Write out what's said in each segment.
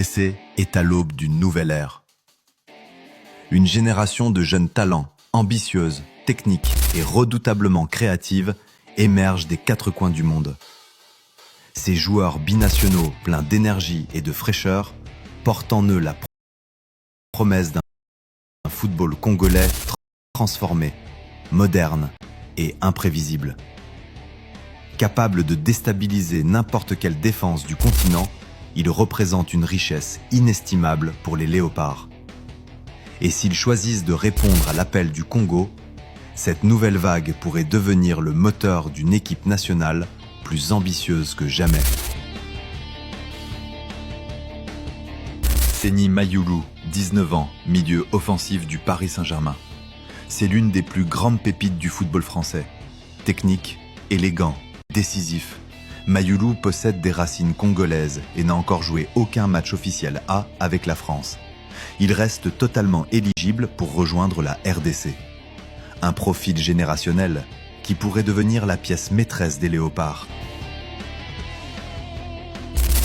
RDC est à l'aube d'une nouvelle ère. Une génération de jeunes talents, ambitieuses, techniques et redoutablement créatives émerge des quatre coins du monde. Ces joueurs binationaux pleins d'énergie et de fraîcheur portent en eux la promesse d'un football congolais transformé, moderne et imprévisible. Capable de déstabiliser n'importe quelle défense du continent, ils représentent une richesse inestimable pour les léopards. Et s'ils choisissent de répondre à l'appel du Congo, cette nouvelle vague pourrait devenir le moteur d'une équipe nationale plus ambitieuse que jamais. Seny Mayulu, 19 ans, milieu offensif du Paris Saint-Germain. C'est l'une des plus grandes pépites du football français. Technique, élégant, décisif, Mayulu possède des racines congolaises et n'a encore joué aucun match officiel A avec la France. Il reste totalement éligible pour rejoindre la RDC. Un profil générationnel qui pourrait devenir la pièce maîtresse des léopards.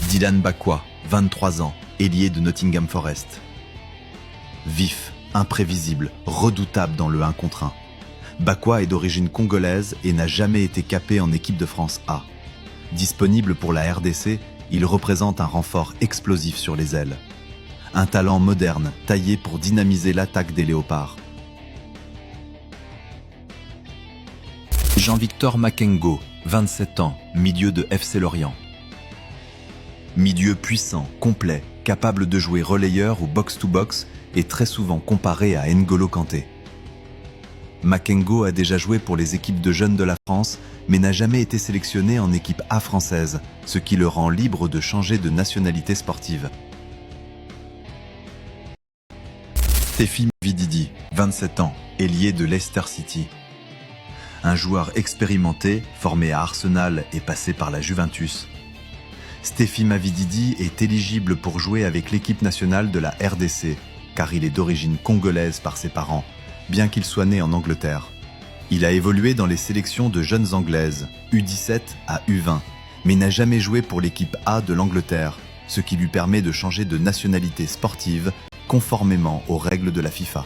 Dylan Bakwa, 23 ans, ailier de Nottingham Forest. Vif, imprévisible, redoutable dans le 1 contre 1. Bakwa est d'origine congolaise et n'a jamais été capé en équipe de France A. Disponible pour la RDC, il représente un renfort explosif sur les ailes. Un talent moderne, taillé pour dynamiser l'attaque des léopards. Jean-Victor Makengo, 27 ans, milieu de FC Lorient. Milieu puissant, complet, capable de jouer relayeur ou box-to-box et très souvent comparé à N'Golo Kanté. Makengo a déjà joué pour les équipes de jeunes de la France, mais n'a jamais été sélectionné en équipe A française, ce qui le rend libre de changer de nationalité sportive. Stephy Mavididi, 27 ans, ailier de Leicester City. Un joueur expérimenté, formé à Arsenal et passé par la Juventus. Stephy Mavididi est éligible pour jouer avec l'équipe nationale de la RDC, car il est d'origine congolaise par ses parents, bien qu'il soit né en Angleterre. Il a évolué dans les sélections de jeunes anglaises, U17 à U20, mais n'a jamais joué pour l'équipe A de l'Angleterre, ce qui lui permet de changer de nationalité sportive conformément aux règles de la FIFA.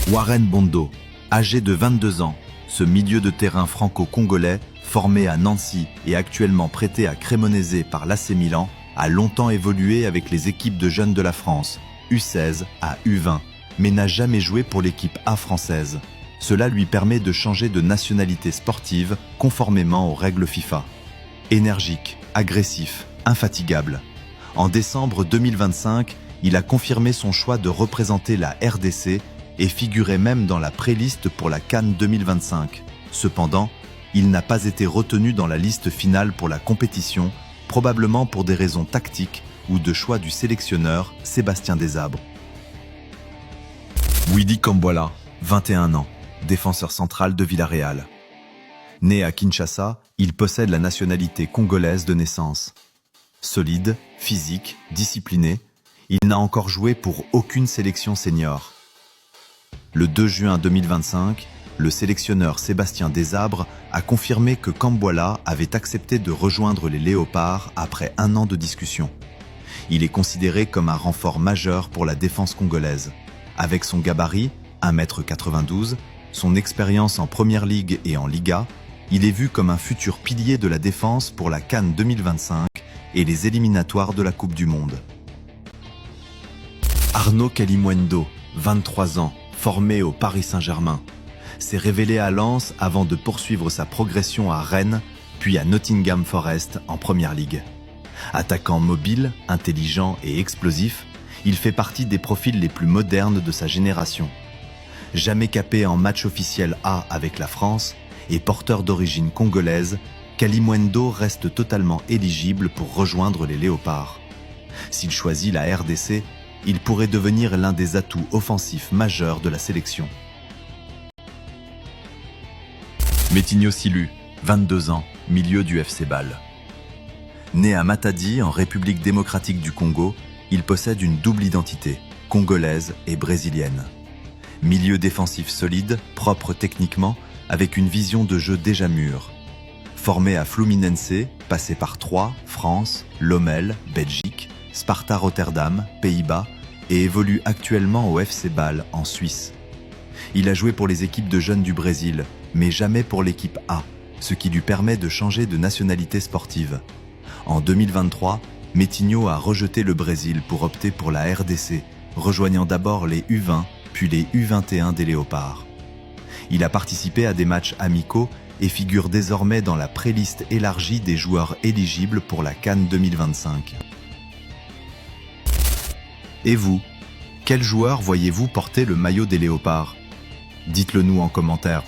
Warren Bondo, âgé de 22 ans, ce milieu de terrain franco-congolais, formé à Nancy et actuellement prêté à Cremonese par l'AC Milan, a longtemps évolué avec les équipes de jeunes de la France, U16 à U20, mais n'a jamais joué pour l'équipe A française. Cela lui permet de changer de nationalité sportive conformément aux règles FIFA. Énergique, agressif, infatigable. En décembre 2025, il a confirmé son choix de représenter la RDC et figurait même dans la pré-liste pour la CAN 2025. Cependant, il n'a pas été retenu dans la liste finale pour la compétition, probablement pour des raisons tactiques ou de choix du sélectionneur Sébastien Desabre. Widi Kambwala, 21 ans, défenseur central de Villarreal. Né à Kinshasa, il possède la nationalité congolaise de naissance. Solide, physique, discipliné, il n'a encore joué pour aucune sélection senior. Le 2 juin 2025, le sélectionneur Sébastien Desabre a confirmé que Kambwala avait accepté de rejoindre les Léopards après 1 an de discussion. Il est considéré comme un renfort majeur pour la défense congolaise. Avec son gabarit, 1,92 m, son expérience en Première Ligue et en Liga, il est vu comme un futur pilier de la défense pour la CAN 2025 et les éliminatoires de la Coupe du Monde. Arnaud Kalimuendo, 23 ans, formé au Paris Saint-Germain, s'est révélé à Lens avant de poursuivre sa progression à Rennes, puis à Nottingham Forest en Première Ligue. Attaquant mobile, intelligent et explosif, il fait partie des profils les plus modernes de sa génération. Jamais capé en match officiel A avec la France et porteur d'origine congolaise, Kalimuendo reste totalement éligible pour rejoindre les Léopards. S'il choisit la RDC, il pourrait devenir l'un des atouts offensifs majeurs de la sélection. Metinho Silu, 22 ans, milieu du FC Bâle. Né à Matadi, en République démocratique du Congo, il possède une double identité, congolaise et brésilienne. Milieu défensif solide, propre techniquement, avec une vision de jeu déjà mûre. Formé à Fluminense, passé par Troyes, France, Lommel, Belgique, Sparta Rotterdam, Pays-Bas et évolue actuellement au FC Bâle en Suisse. Il a joué pour les équipes de jeunes du Brésil, mais jamais pour l'équipe A, ce qui lui permet de changer de nationalité sportive. En 2023, Metinho a rejeté le Brésil pour opter pour la RDC, rejoignant d'abord les U20 puis les U21 des Léopards. Il a participé à des matchs amicaux et figure désormais dans la préliste élargie des joueurs éligibles pour la CAN 2025. Et vous, quel joueur voyez-vous porter le maillot des Léopards? Dites-le nous en commentaire.